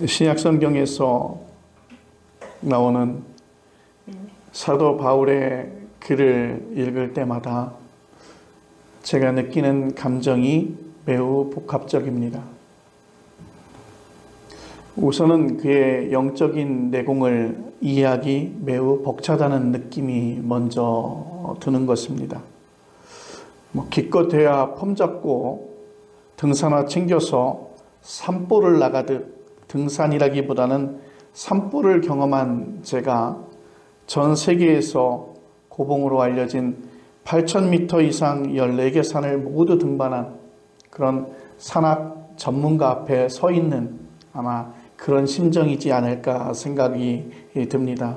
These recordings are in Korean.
신약 성경에서 나오는 사도 바울의 글을 읽을 때마다 제가 느끼는 감정이 매우 복합적입니다. 우선은 그의 영적인 내공을 이해하기 매우 벅차다는 느낌이 먼저 드는 것입니다. 기껏해야 폼 잡고 등산화 챙겨서 산보를 나가듯 등산이라기보다는 산보를 경험한 제가 전 세계에서 고봉으로 알려진 8,000m 이상 14개 산을 모두 등반한 그런 산악 전문가 앞에 서 있는 아마 그런 심정이지 않을까 생각이 듭니다.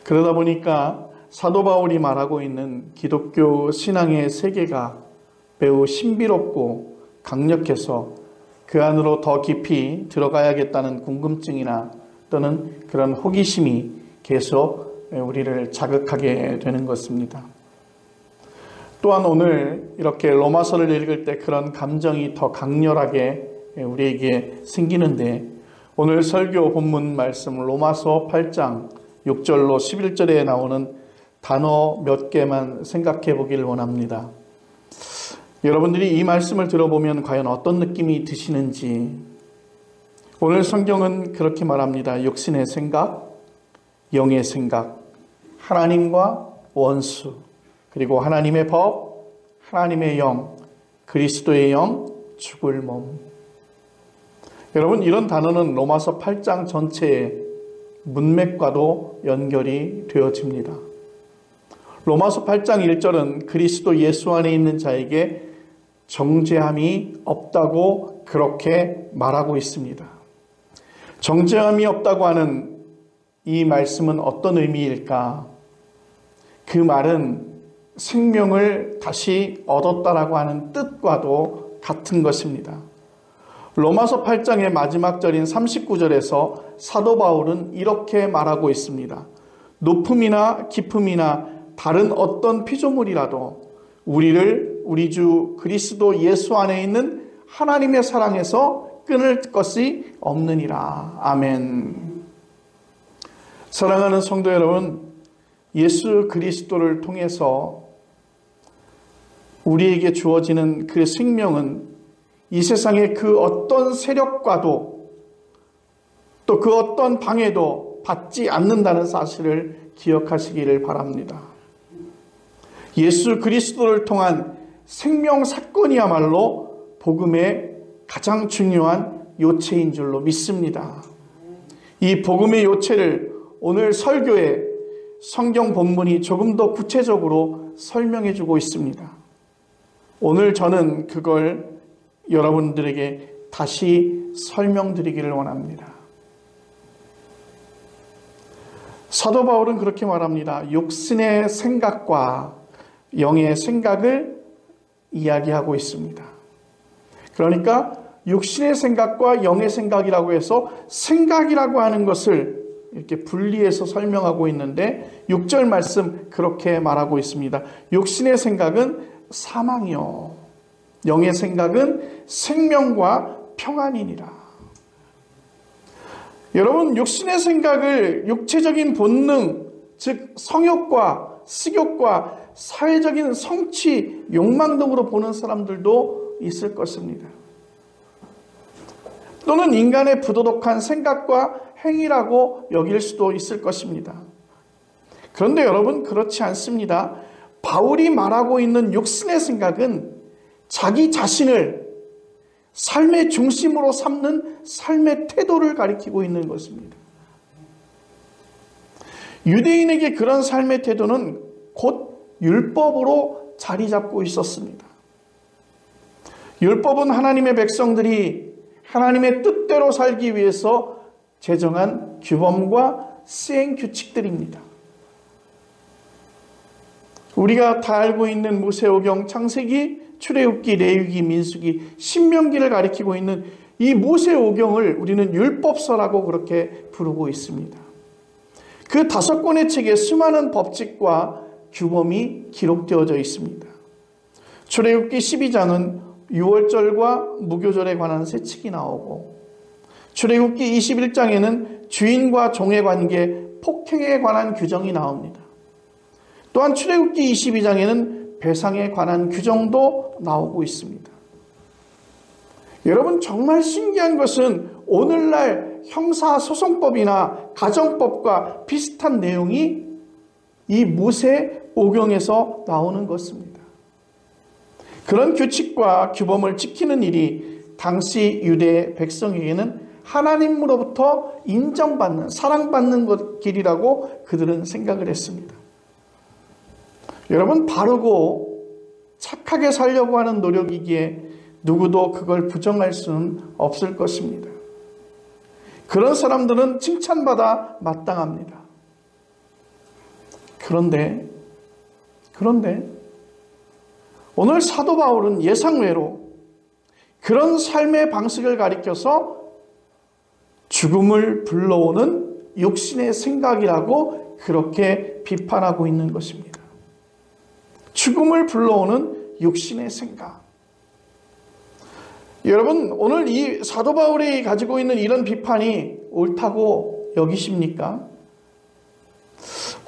그러다 보니까 사도 바울이 말하고 있는 기독교 신앙의 세계가 매우 신비롭고 강력해서 그 안으로 더 깊이 들어가야겠다는 궁금증이나 또는 그런 호기심이 계속 우리를 자극하게 되는 것입니다. 또한 오늘 이렇게 로마서를 읽을 때 그런 감정이 더 강렬하게 우리에게 생기는데, 오늘 설교 본문 말씀 로마서 8장 6절로 11절에 나오는 단어 몇 개만 생각해 보기를 원합니다. 여러분들이 이 말씀을 들어보면 과연 어떤 느낌이 드시는지. 오늘 성경은 그렇게 말합니다. 육신의 생각, 영의 생각, 하나님과 원수, 그리고 하나님의 법, 하나님의 영, 그리스도의 영, 죽을 몸. 여러분, 이런 단어는 로마서 8장 전체의 문맥과도 연결이 되어집니다. 로마서 8장 1절은 그리스도 예수 안에 있는 자에게 정죄함이 없다고 그렇게 말하고 있습니다. 정죄함이 없다고 하는 이 말씀은 어떤 의미일까? 그 말은 생명을 다시 얻었다라고 하는 뜻과도 같은 것입니다. 로마서 8장의 마지막 절인 39절에서 사도 바울은 이렇게 말하고 있습니다. 높음이나 깊음이나 다른 어떤 피조물이라도 우리를 우리 주 그리스도 예수 안에 있는 하나님의 사랑에서 끊을 것이 없느니라. 아멘. 사랑하는 성도 여러분, 예수 그리스도를 통해서 우리에게 주어지는 그 생명은 이 세상의 그 어떤 세력과도 또 그 어떤 방해도 받지 않는다는 사실을 기억하시기를 바랍니다. 예수 그리스도를 통한 생명 사건이야말로 복음의 가장 중요한 요체인 줄로 믿습니다. 이 복음의 요체를 오늘 설교에 성경 본문이 조금 더 구체적으로 설명해 주고 있습니다. 오늘 저는 그걸 여러분들에게 다시 설명드리기를 원합니다. 사도 바울은 그렇게 말합니다. 육신의 생각과 영의 생각을 이야기하고 있습니다. 그러니까 육신의 생각과 영의 생각이라고 해서 생각이라고 하는 것을 이렇게 분리해서 설명하고 있는데 6절 말씀 그렇게 말하고 있습니다. 육신의 생각은 사망이요, 영의 생각은 생명과 평안이니라. 여러분, 육신의 생각을 육체적인 본능, 즉 성욕과 식욕과 사회적인 성취, 욕망 등으로 보는 사람들도 있을 것입니다. 또는 인간의 부도덕한 생각과 행위라고 여길 수도 있을 것입니다. 그런데 여러분, 그렇지 않습니다. 바울이 말하고 있는 육신의 생각은 자기 자신을 삶의 중심으로 삼는 삶의 태도를 가리키고 있는 것입니다. 유대인에게 그런 삶의 태도는 곧 율법으로 자리 잡고 있었습니다. 율법은 하나님의 백성들이 하나님의 뜻대로 살기 위해서 제정한 규범과 시행 규칙들입니다. 우리가 다 알고 있는 모세오경, 창세기, 출애굽기, 레위기, 민수기, 신명기를 가리키고 있는 이 모세오경을 우리는 율법서라고 그렇게 부르고 있습니다. 그 5권의 책에 수많은 법칙과 규범이 기록되어져 있습니다. 출애굽기 12장은 유월절과 무교절에 관한 세칙이 나오고, 출애굽기 21장에는 주인과 종의 관계, 폭행에 관한 규정이 나옵니다. 또한 출애굽기 22장에는 배상에 관한 규정도 나오고 있습니다. 여러분, 정말 신기한 것은 오늘날 형사소송법이나 가정법과 비슷한 내용이 이 모세오경에서 나오는 것입니다. 그런 규칙과 규범을 지키는 일이 당시 유대 백성에게는 하나님으로부터 인정받는, 사랑받는 길이라고 그들은 생각을 했습니다. 여러분, 바르고 착하게 살려고 하는 노력이기에 누구도 그걸 부정할 수는 없을 것입니다. 그런 사람들은 칭찬받아 마땅합니다. 그런데 오늘 사도 바울은 예상외로 그런 삶의 방식을 가리켜서 죽음을 불러오는 육신의 생각이라고 그렇게 비판하고 있는 것입니다. 죽음을 불러오는 육신의 생각. 여러분, 오늘 이 사도 바울이 가지고 있는 이런 비판이 옳다고 여기십니까?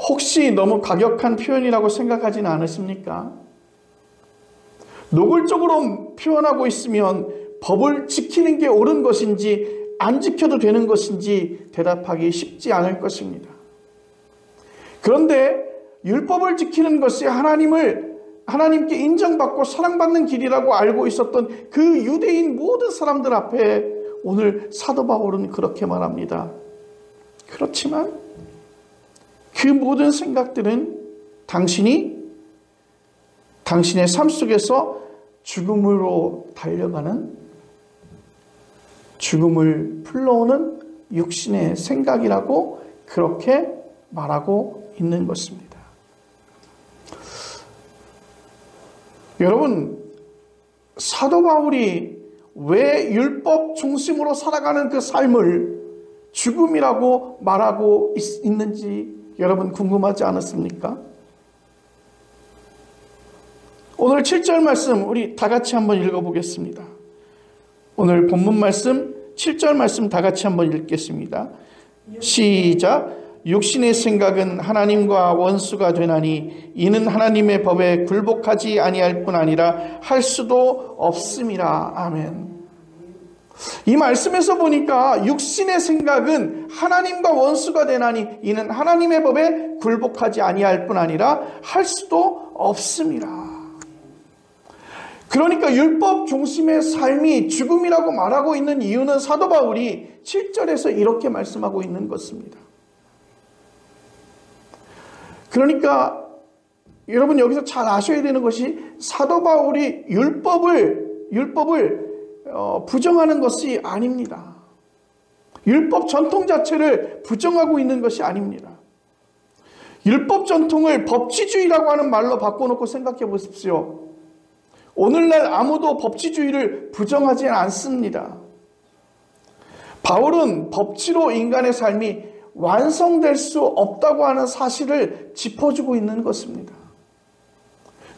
혹시 너무 과격한 표현이라고 생각하지는 않으십니까? 노골적으로 표현하고 있으면 법을 지키는 게 옳은 것인지 안 지켜도 되는 것인지 대답하기 쉽지 않을 것입니다. 그런데 율법을 지키는 것이 하나님께 인정받고 사랑받는 길이라고 알고 있었던 그 유대인 모든 사람들 앞에 오늘 사도 바울은 그렇게 말합니다. 그렇지만 그 모든 생각들은 당신의 삶 속에서 죽음으로 달려가는, 죽음을 불러오는 육신의 생각이라고 그렇게 말하고 있는 것입니다. 여러분, 사도 바울이 왜 율법 중심으로 살아가는 그 삶을 죽음이라고 말하고 있는지 여러분 궁금하지 않았습니까? 오늘 7절 말씀 우리 다 같이 한번 읽어보겠습니다. 오늘 본문 말씀 7절 말씀 다 같이 한번 읽겠습니다. 시작. 육신의 생각은 하나님과 원수가 되나니 이는 하나님의 법에 굴복하지 아니할 뿐 아니라 할 수도 없음이라. 아멘. 이 말씀에서 보니까 육신의 생각은 하나님과 원수가 되나니 이는 하나님의 법에 굴복하지 아니할 뿐 아니라 할 수도 없음이라. 그러니까 율법 중심의 삶이 죽음이라고 말하고 있는 이유는 사도 바울이 7절에서 이렇게 말씀하고 있는 것입니다. 그러니까 여러분 여기서 잘 아셔야 되는 것이 사도 바울이 율법을 부정하는 것이 아닙니다. 율법 전통 자체를 부정하고 있는 것이 아닙니다. 율법 전통을 법치주의라고 하는 말로 바꿔놓고 생각해 보십시오. 오늘날 아무도 법치주의를 부정하지 않습니다. 바울은 법치로 인간의 삶이 완성될 수 없다고 하는 사실을 짚어주고 있는 것입니다.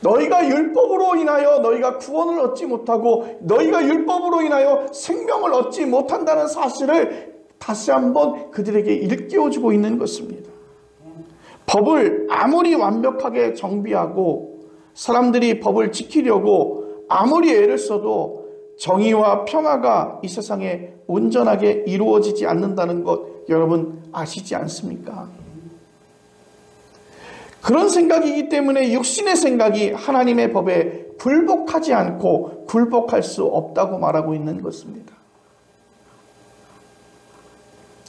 너희가 율법으로 인하여 너희가 구원을 얻지 못하고 너희가 율법으로 인하여 생명을 얻지 못한다는 사실을 다시 한번 그들에게 일깨워주고 있는 것입니다. 법을 아무리 완벽하게 정비하고 사람들이 법을 지키려고 아무리 애를 써도 정의와 평화가 이 세상에 온전하게 이루어지지 않는다는 것 여러분 아시지 않습니까? 그런 생각이기 때문에 육신의 생각이 하나님의 법에 굴복하지 않고 굴복할 수 없다고 말하고 있는 것입니다.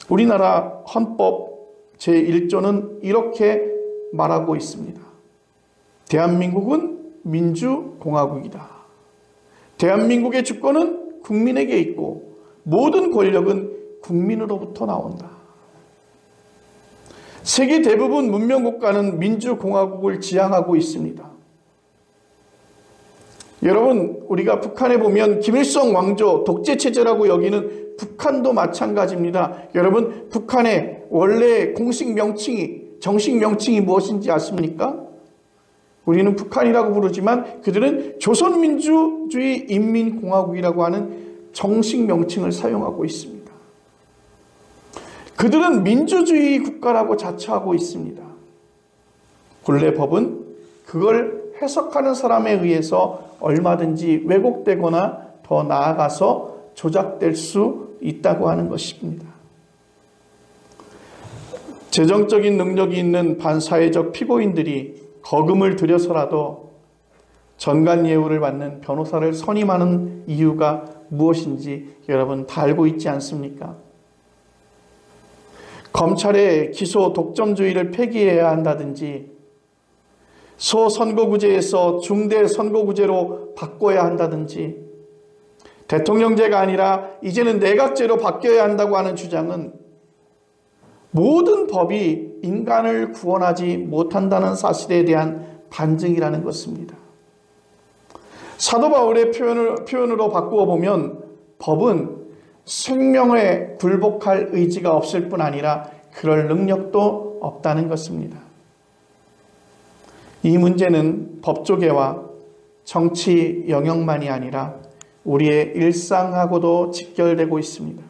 우리나라 헌법 제1조는 이렇게 말하고 있습니다. 대한민국은 민주공화국이다. 대한민국의 주권은 국민에게 있고 모든 권력은 국민으로부터 나온다. 세계 대부분 문명국가는 민주공화국을 지향하고 있습니다. 여러분, 우리가 북한에 보면 김일성 왕조 독재체제라고 여기는 북한도 마찬가지입니다. 여러분, 북한의 원래 공식 명칭이, 정식 명칭이 무엇인지 아십니까? 우리는 북한이라고 부르지만 그들은 조선민주주의 인민공화국이라고 하는 정식 명칭을 사용하고 있습니다. 그들은 민주주의 국가라고 자처하고 있습니다. 본래 법은 그걸 해석하는 사람에 의해서 얼마든지 왜곡되거나 더 나아가서 조작될 수 있다고 하는 것입니다. 재정적인 능력이 있는 반사회적 피고인들이 거금을 들여서라도 전관예우를 받는 변호사를 선임하는 이유가 무엇인지 여러분 다 알고 있지 않습니까? 검찰의 기소 독점주의를 폐기해야 한다든지 소선거구제에서 중대선거구제로 바꿔야 한다든지 대통령제가 아니라 이제는 내각제로 바뀌어야 한다고 하는 주장은 모든 법이 인간을 구원하지 못한다는 사실에 대한 반증이라는 것입니다. 사도 바울의 표현으로 바꾸어 보면 법은 생명에 굴복할 의지가 없을 뿐 아니라 그럴 능력도 없다는 것입니다. 이 문제는 법조계와 정치 영역만이 아니라 우리의 일상하고도 직결되고 있습니다.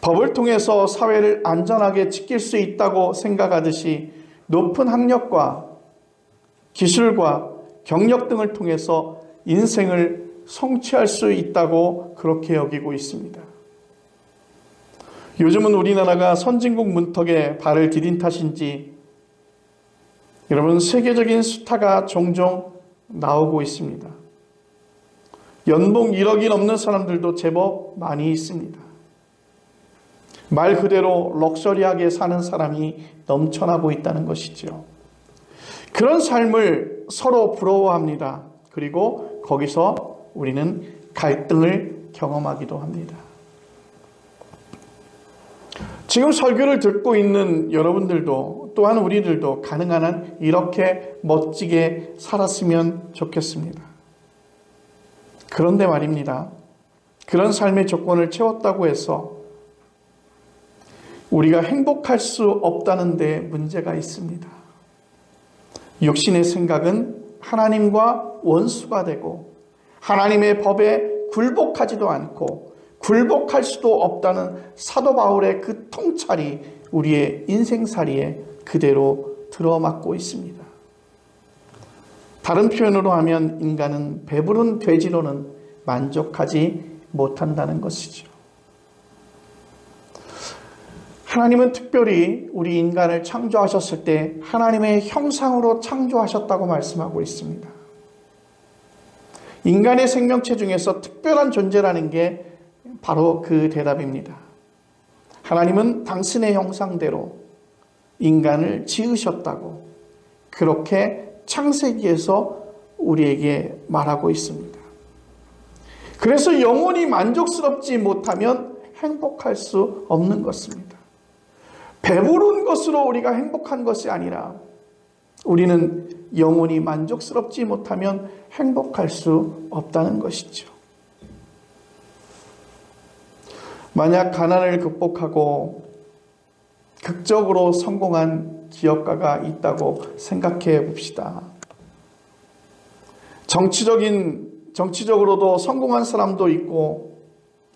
법을 통해서 사회를 안전하게 지킬 수 있다고 생각하듯이 높은 학력과 기술과 경력 등을 통해서 인생을 성취할 수 있다고 그렇게 여기고 있습니다. 요즘은 우리나라가 선진국 문턱에 발을 디딘 탓인지 여러분 세계적인 스타가 종종 나오고 있습니다. 연봉 1억이 넘는 사람들도 제법 많이 있습니다. 말 그대로 럭셔리하게 사는 사람이 넘쳐나고 있다는 것이죠. 그런 삶을 서로 부러워합니다. 그리고 거기서 우리는 갈등을 경험하기도 합니다. 지금 설교를 듣고 있는 여러분들도 또한 우리들도 가능한 한 이렇게 멋지게 살았으면 좋겠습니다. 그런데 말입니다. 그런 삶의 조건을 채웠다고 해서 우리가 행복할 수 없다는 데 문제가 있습니다. 육신의 생각은 하나님과 원수가 되고 하나님의 법에 굴복하지도 않고 굴복할 수도 없다는 사도 바울의 그 통찰이 우리의 인생살이에 그대로 들어맞고 있습니다. 다른 표현으로 하면 인간은 배부른 돼지로는 만족하지 못한다는 것이죠. 하나님은 특별히 우리 인간을 창조하셨을 때 하나님의 형상으로 창조하셨다고 말씀하고 있습니다. 인간의 생명체 중에서 특별한 존재라는 게 바로 그 대답입니다. 하나님은 당신의 형상대로 인간을 지으셨다고 그렇게 창세기에서 우리에게 말하고 있습니다. 그래서 영원히 만족스럽지 못하면 행복할 수 없는 것입니다. 배부른 것으로 우리가 행복한 것이 아니라 우리는 영원히 만족스럽지 못하면 행복할 수 없다는 것이죠. 만약 가난을 극복하고 극적으로 성공한 기업가가 있다고 생각해 봅시다. 정치적으로도 성공한 사람도 있고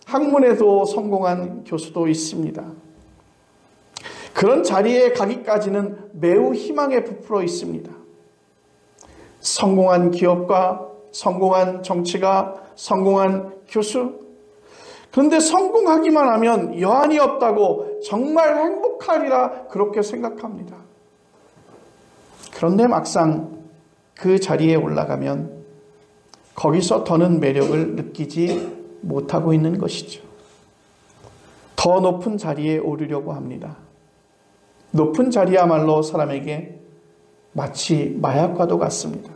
학문에도 성공한 교수도 있습니다. 그런 자리에 가기까지는 매우 희망에 부풀어 있습니다. 성공한 기업가, 성공한 정치가, 성공한 교수. 그런데 성공하기만 하면 여한이 없다고 정말 행복하리라 그렇게 생각합니다. 그런데 막상 그 자리에 올라가면 거기서 더는 매력을 느끼지 못하고 있는 것이죠. 더 높은 자리에 오르려고 합니다. 높은 자리야말로 사람에게 마치 마약과도 같습니다.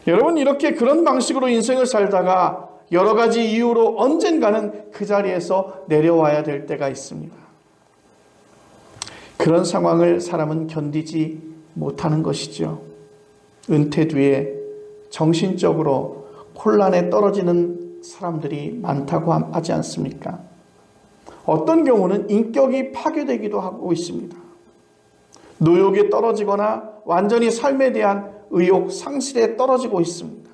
여러분 이렇게 그런 방식으로 인생을 살다가 여러 가지 이유로 언젠가는 그 자리에서 내려와야 될 때가 있습니다. 그런 상황을 사람은 견디지 못하는 것이죠. 은퇴 뒤에 정신적으로 혼란에 떨어지는 사람들이 많다고 하지 않습니까? 어떤 경우는 인격이 파괴되기도 하고 있습니다. 노욕에 떨어지거나 완전히 삶에 대한 의욕 상실에 떨어지고 있습니다.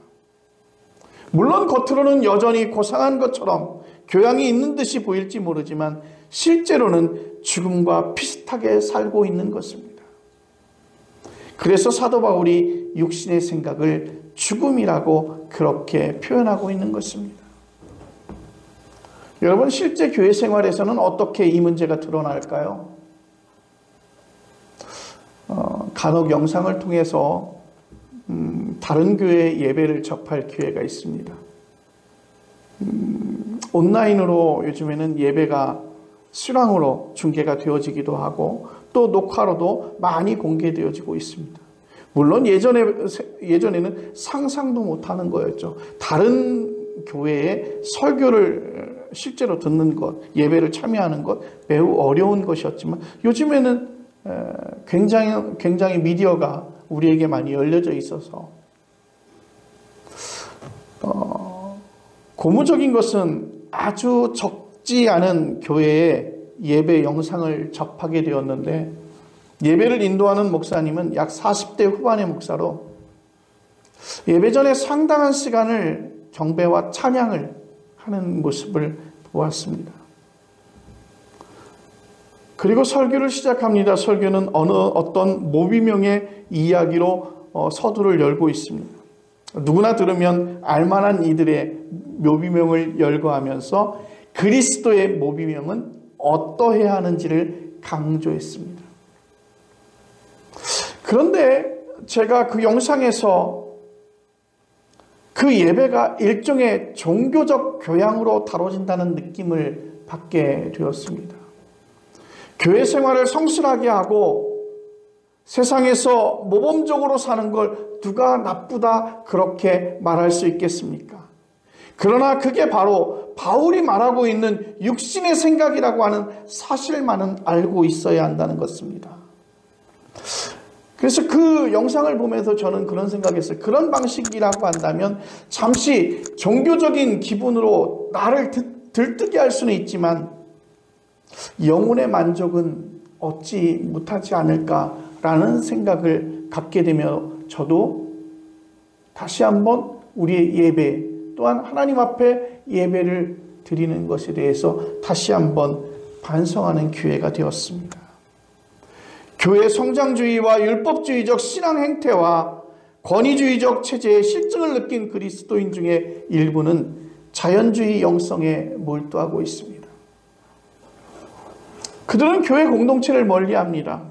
물론 겉으로는 여전히 고상한 것처럼 교양이 있는 듯이 보일지 모르지만 실제로는 죽음과 비슷하게 살고 있는 것입니다. 그래서 사도 바울이 육신의 생각을 죽음이라고 그렇게 표현하고 있는 것입니다. 여러분, 실제 교회 생활에서는 어떻게 이 문제가 드러날까요? 간혹 영상을 통해서 다른 교회 예배를 접할 기회가 있습니다. 온라인으로 요즘에는 예배가 실황으로 중계가 되어지기도 하고 또 녹화로도 많이 공개되어지고 있습니다. 물론 예전에는 상상도 못하는 거였죠. 다른 교회의 설교를 실제로 듣는 것, 예배를 참여하는 것 매우 어려운 것이었지만 요즘에는 굉장히 미디어가 우리에게 많이 열려져 있어서 고무적인 것은 아주 적지 않은 교회의 예배 영상을 접하게 되었는데, 예배를 인도하는 목사님은 약 40대 후반의 목사로 예배 전에 상당한 시간을 경배와 찬양을 하는 모습을 보았습니다. 그리고 설교를 시작합니다. 설교는 어떤 모비명의 이야기로 서두를 열고 있습니다. 누구나 들으면 알만한 이들의 모비명을 열거하면서 그리스도의 모비명은 어떠해야 하는지를 강조했습니다. 그런데 제가 그 영상에서 그 예배가 일종의 종교적 교양으로 다뤄진다는 느낌을 받게 되었습니다. 교회 생활을 성실하게 하고 세상에서 모범적으로 사는 걸 누가 나쁘다 그렇게 말할 수 있겠습니까? 그러나 그게 바로 바울이 말하고 있는 육신의 생각이라고 하는 사실만은 알고 있어야 한다는 것입니다. 그래서 그 영상을 보면서 저는 그런 생각했어요. 그런 방식이라고 한다면 잠시 종교적인 기분으로 나를 들뜨게 할 수는 있지만 영혼의 만족은 얻지 못하지 않을까라는 생각을 갖게 되며 저도 다시 한번 우리의 예배 또한 하나님 앞에 예배를 드리는 것에 대해서 다시 한번 반성하는 기회가 되었습니다. 교회 성장주의와 율법주의적 신앙 행태와 권위주의적 체제의 실증을 느낀 그리스도인 중에 일부는 자연주의 영성에 몰두하고 있습니다. 그들은 교회 공동체를 멀리합니다.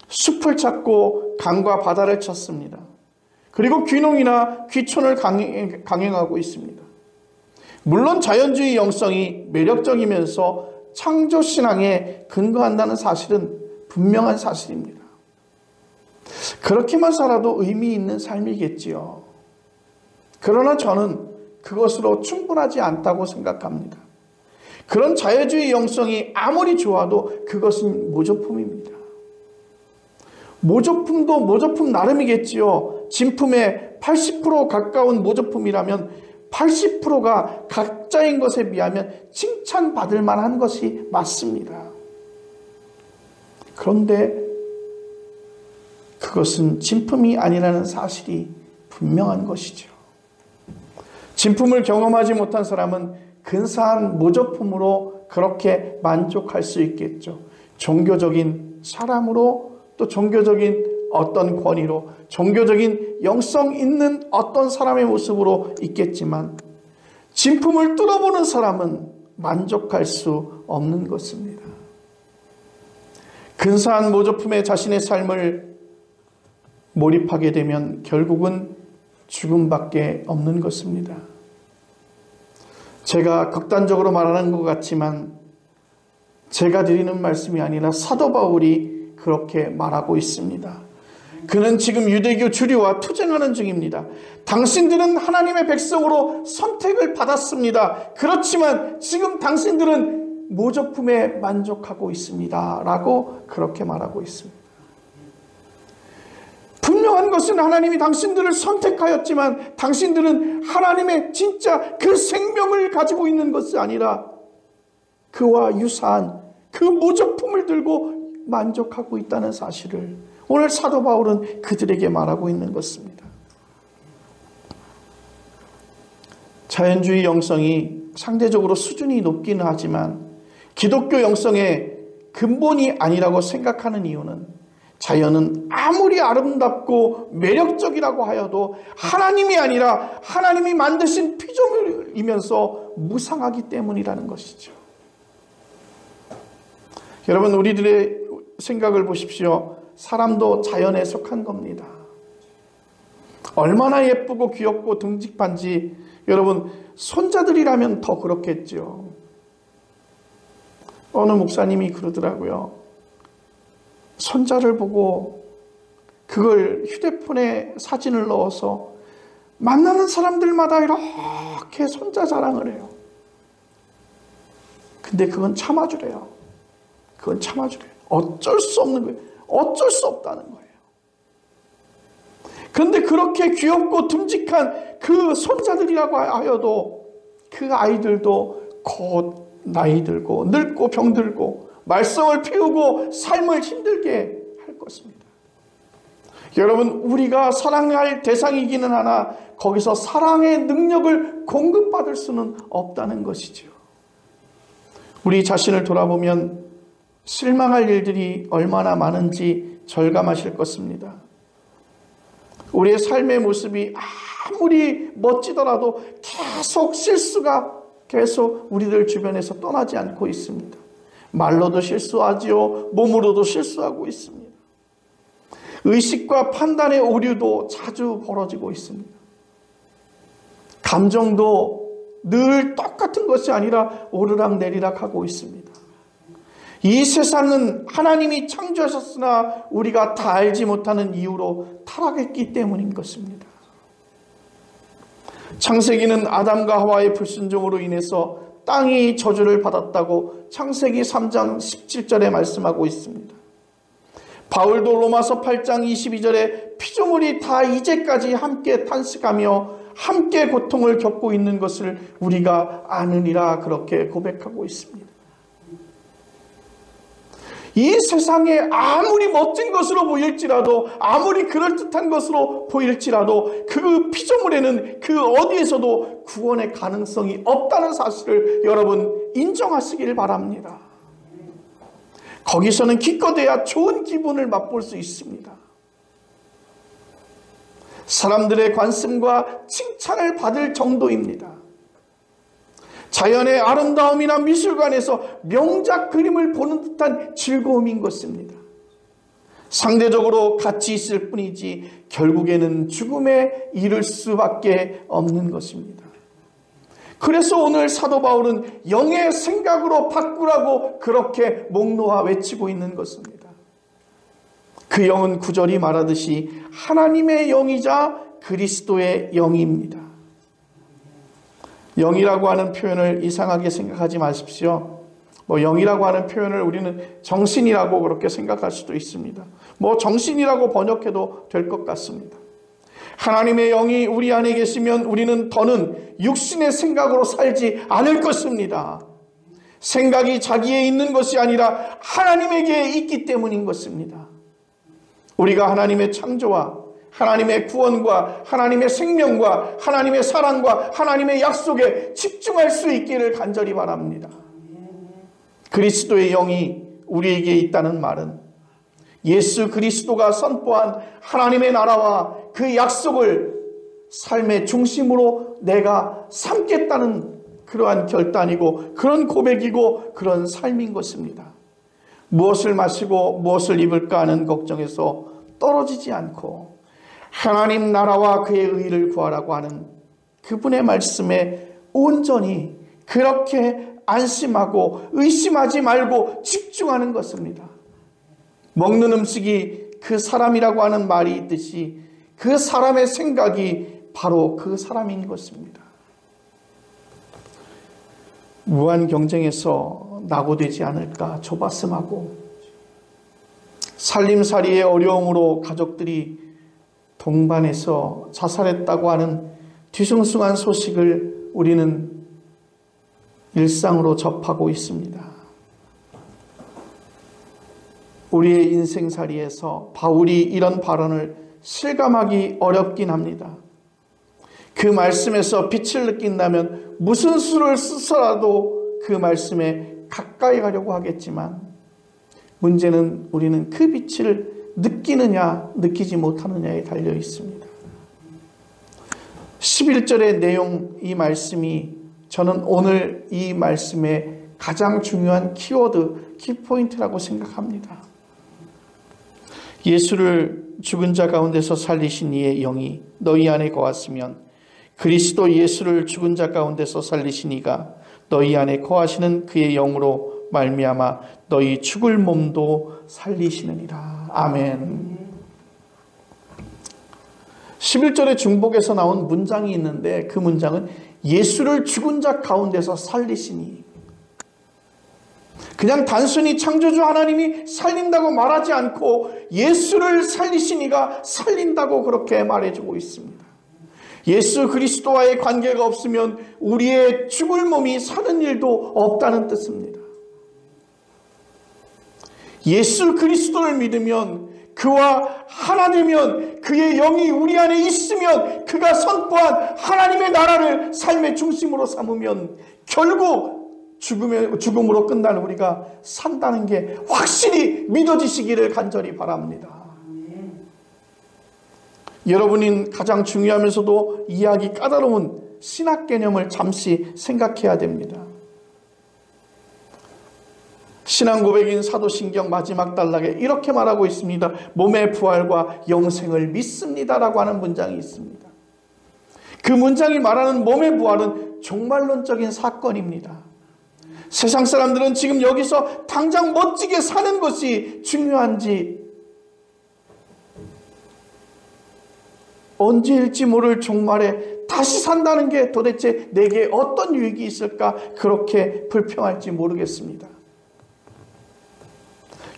숲을 찾고 강과 바다를 찾습니다. 그리고 귀농이나 귀촌을 강행하고 있습니다. 물론 자연주의 영성이 매력적이면서 창조신앙에 근거한다는 사실은 분명한 사실입니다. 그렇게만 살아도 의미 있는 삶이겠지요. 그러나 저는 그것으로 충분하지 않다고 생각합니다. 그런 자유주의 영성이 아무리 좋아도 그것은 모조품입니다. 모조품도 모조품 나름이겠지요. 진품의 80% 가까운 모조품이라면 80%가 가짜인 것에 비하면 칭찬받을 만한 것이 맞습니다. 그런데 그것은 진품이 아니라는 사실이 분명한 것이죠. 진품을 경험하지 못한 사람은 근사한 모조품으로 그렇게 만족할 수 있겠죠. 종교적인 사람으로 또 종교적인 어떤 권위로 종교적인 영성 있는 어떤 사람의 모습으로 있겠지만 진품을 뚫어보는 사람은 만족할 수 없는 것입니다. 근사한 모조품에 자신의 삶을 몰입하게 되면 결국은 죽음밖에 없는 것입니다. 제가 극단적으로 말하는 것 같지만 제가 드리는 말씀이 아니라 사도 바울이 그렇게 말하고 있습니다. 그는 지금 유대교 주류와 투쟁하는 중입니다. 당신들은 하나님의 백성으로 선택을 받았습니다. 그렇지만 지금 당신들은 모조품에 만족하고 있습니다. 라고 그렇게 말하고 있습니다. 분명한 것은 하나님이 당신들을 선택하였지만 당신들은 하나님의 진짜 그 생명을 가지고 있는 것이 아니라 그와 유사한 그 모조품을 들고 만족하고 있다는 사실을 오늘 사도 바울은 그들에게 말하고 있는 것입니다. 자연주의 영성이 상대적으로 수준이 높기는 하지만 기독교 영성의 근본이 아니라고 생각하는 이유는 자연은 아무리 아름답고 매력적이라고 하여도 하나님이 아니라 하나님이 만드신 피조물이면서 무상하기 때문이라는 것이죠. 여러분, 우리들의 생각을 보십시오. 사람도 자연에 속한 겁니다. 얼마나 예쁘고 귀엽고 듬직한지 여러분, 손자들이라면 더 그렇겠죠. 어느 목사님이 그러더라고요. 손자를 보고 그걸 휴대폰에 사진을 넣어서 만나는 사람들마다 이렇게 손자 자랑을 해요. 근데 그건 참아주래요. 그건 참아주래요. 어쩔 수 없는 거예요. 어쩔 수 없다는 거예요. 그런데 그렇게 귀엽고 듬직한 그 손자들이라고 하여도 그 아이들도 곧 나이 들고 늙고 병들고 말썽을 피우고 삶을 힘들게 할 것입니다. 여러분, 우리가 사랑할 대상이기는 하나 거기서 사랑의 능력을 공급받을 수는 없다는 것이죠. 우리 자신을 돌아보면 실망할 일들이 얼마나 많은지 절감하실 것입니다. 우리의 삶의 모습이 아무리 멋지더라도 계속 실수가 계속 우리들 주변에서 떠나지 않고 있습니다. 말로도 실수하지요. 몸으로도 실수하고 있습니다. 의식과 판단의 오류도 자주 벌어지고 있습니다. 감정도 늘 똑같은 것이 아니라 오르락내리락 하고 있습니다. 이 세상은 하나님이 창조하셨으나 우리가 다 알지 못하는 이유로 타락했기 때문인 것입니다. 창세기는 아담과 하와의 불순종으로 인해서 땅이 저주를 받았다고 창세기 3장 17절에 말씀하고 있습니다. 바울도 로마서 8장 22절에 피조물이 다 이제까지 함께 탄식하며 함께 고통을 겪고 있는 것을 우리가 아느니라 그렇게 고백하고 있습니다. 이 세상에 아무리 멋진 것으로 보일지라도 아무리 그럴듯한 것으로 보일지라도 그 피조물에는 그 어디에서도 구원의 가능성이 없다는 사실을 여러분 인정하시길 바랍니다. 거기서는 기껏해야 좋은 기분을 맛볼 수 있습니다. 사람들의 관심과 칭찬을 받을 정도입니다. 자연의 아름다움이나 미술관에서 명작 그림을 보는 듯한 즐거움인 것입니다. 상대적으로 같이 있을 뿐이지 결국에는 죽음에 이를 수밖에 없는 것입니다. 그래서 오늘 사도 바울은 영의 생각으로 바꾸라고 그렇게 목 놓아 외치고 있는 것입니다. 그 영은 구절이 말하듯이 하나님의 영이자 그리스도의 영입니다. 영이라고 하는 표현을 이상하게 생각하지 마십시오. 영이라고 하는 표현을 우리는 정신이라고 그렇게 생각할 수도 있습니다. 정신이라고 번역해도 될 것 같습니다. 하나님의 영이 우리 안에 계시면 우리는 더는 육신의 생각으로 살지 않을 것입니다. 생각이 자기에 있는 것이 아니라 하나님에게 있기 때문인 것입니다. 우리가 하나님의 창조와 하나님의 구원과 하나님의 생명과 하나님의 사랑과 하나님의 약속에 집중할 수 있기를 간절히 바랍니다. 그리스도의 영이 우리에게 있다는 말은 예수 그리스도가 선포한 하나님의 나라와 그 약속을 삶의 중심으로 내가 삼겠다는 그러한 결단이고 그런 고백이고 그런 삶인 것입니다. 무엇을 마시고 무엇을 입을까 하는 걱정에서 떨어지지 않고 하나님 나라와 그의 의를 구하라고 하는 그분의 말씀에 온전히 그렇게 안심하고 의심하지 말고 집중하는 것입니다. 먹는 음식이 그 사람이라고 하는 말이 있듯이 그 사람의 생각이 바로 그 사람인 것입니다. 무한 경쟁에서 낙오되지 않을까 조바심하고 살림살이의 어려움으로 가족들이 동반해서 자살했다고 하는 뒤숭숭한 소식을 우리는 일상으로 접하고 있습니다. 우리의 인생살이에서 바울이 이런 발언을 실감하기 어렵긴 합니다. 그 말씀에서 빛을 느낀다면 무슨 수를 쓰서라도 그 말씀에 가까이 가려고 하겠지만 문제는 우리는 그 빛을 느끼느냐 느끼지 못하느냐에 달려 있습니다. 11절의 내용, 이 말씀이 저는 오늘 이 말씀의 가장 중요한 키워드, 키포인트라고 생각합니다. 예수를 죽은 자 가운데서 살리신 이의 영이 너희 안에 거하시면 그리스도 예수를 죽은 자 가운데서 살리신 이가 너희 안에 거하시는 그의 영으로 말미암아 너희 죽을 몸도 살리시느니라. 아멘. 11절의 중복에서 나온 문장이 있는데 그 문장은 예수를 죽은 자 가운데서 살리시니, 그냥 단순히 창조주 하나님이 살린다고 말하지 않고 예수를 살리시니가 살린다고 그렇게 말해주고 있습니다. 예수 그리스도와의 관계가 없으면 우리의 죽을 몸이 사는 일도 없다는 뜻입니다. 예수 그리스도를 믿으면, 그와 하나 되면, 그의 영이 우리 안에 있으면, 그가 선포한 하나님의 나라를 삶의 중심으로 삼으면 결국 죽음으로 끝날 우리가 산다는 게 확실히 믿어지시기를 간절히 바랍니다. 여러분이 가장 중요하면서도 이해하기 까다로운 신학 개념을 잠시 생각해야 됩니다. 신앙고백인 사도신경 마지막 단락에 이렇게 말하고 있습니다. 몸의 부활과 영생을 믿습니다라고 하는 문장이 있습니다. 그 문장이 말하는 몸의 부활은 종말론적인 사건입니다. 세상 사람들은 지금 여기서 당장 멋지게 사는 것이 중요한지, 언제일지 모를 종말에 다시 산다는 게 도대체 내게 어떤 유익이 있을까 그렇게 불평할지 모르겠습니다.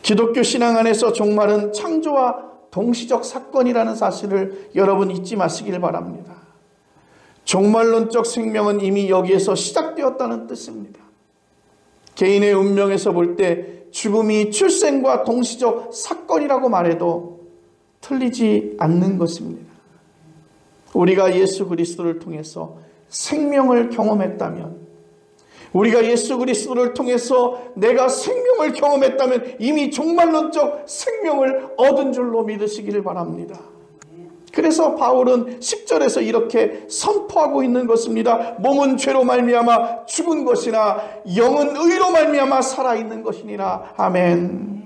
기독교 신앙 안에서 종말은 창조와 동시적 사건이라는 사실을 여러분 잊지 마시길 바랍니다. 종말론적 생명은 이미 여기에서 시작되었다는 뜻입니다. 개인의 운명에서 볼 때 죽음이 출생과 동시적 사건이라고 말해도 틀리지 않는 것입니다. 우리가 예수 그리스도를 통해서 생명을 경험했다면, 우리가 예수 그리스도를 통해서 내가 생명을 경험했다면 이미 종말론적 생명을 얻은 줄로 믿으시기를 바랍니다. 그래서 바울은 10절에서 이렇게 선포하고 있는 것입니다. 몸은 죄로 말미암아 죽은 것이나 영은 의로 말미암아 살아있는 것이니라. 아멘.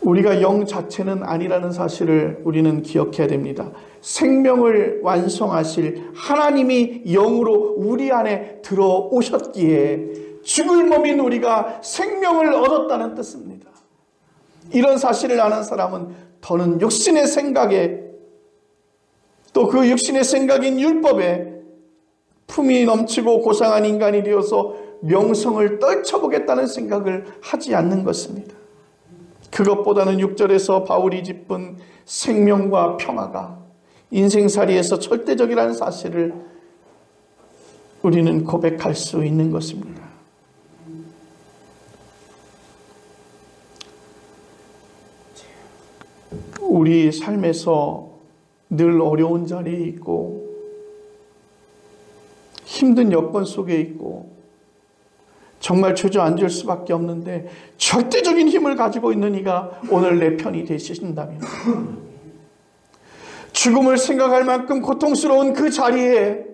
우리가 영 자체는 아니라는 사실을 우리는 기억해야 됩니다. 생명을 완성하실 하나님이 영으로 우리 안에 들어오셨기에 죽을 몸인 우리가 생명을 얻었다는 뜻입니다. 이런 사실을 아는 사람은 더는 육신의 생각에, 또 그 육신의 생각인 율법에 품이 넘치고 고상한 인간이 되어서 명성을 떨쳐보겠다는 생각을 하지 않는 것입니다. 그것보다는 6절에서 바울이 짚은 생명과 평화가 인생살이에서 절대적이라는 사실을 우리는 고백할 수 있는 것입니다. 우리 삶에서 늘 어려운 자리에 있고 힘든 여건 속에 있고 정말 주저앉을 수밖에 없는데 절대적인 힘을 가지고 있는 이가 오늘 내 편이 되신다면, 죽음을 생각할 만큼 고통스러운 그 자리에,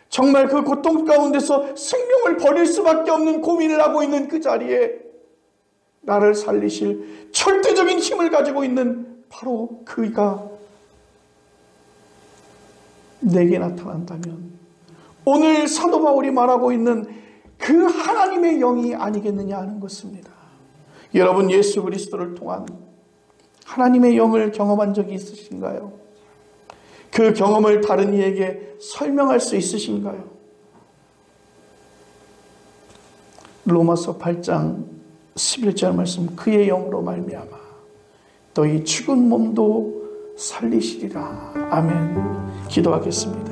정말 그 고통 가운데서 생명을 버릴 수밖에 없는 고민을 하고 있는 그 자리에 나를 살리실 절대적인 힘을 가지고 있는 바로 그가 내게 나타난다면, 오늘 사도 바울이 말하고 있는 그 하나님의 영이 아니겠느냐 하는 것입니다. 여러분, 예수 그리스도를 통한 하나님의 영을 경험한 적이 있으신가요? 그 경험을 다른 이에게 설명할 수 있으신가요? 로마서 8장 11절 말씀, 그의 영으로 말미암아 너희 죽은 몸도 살리시리라. 아멘. 기도하겠습니다.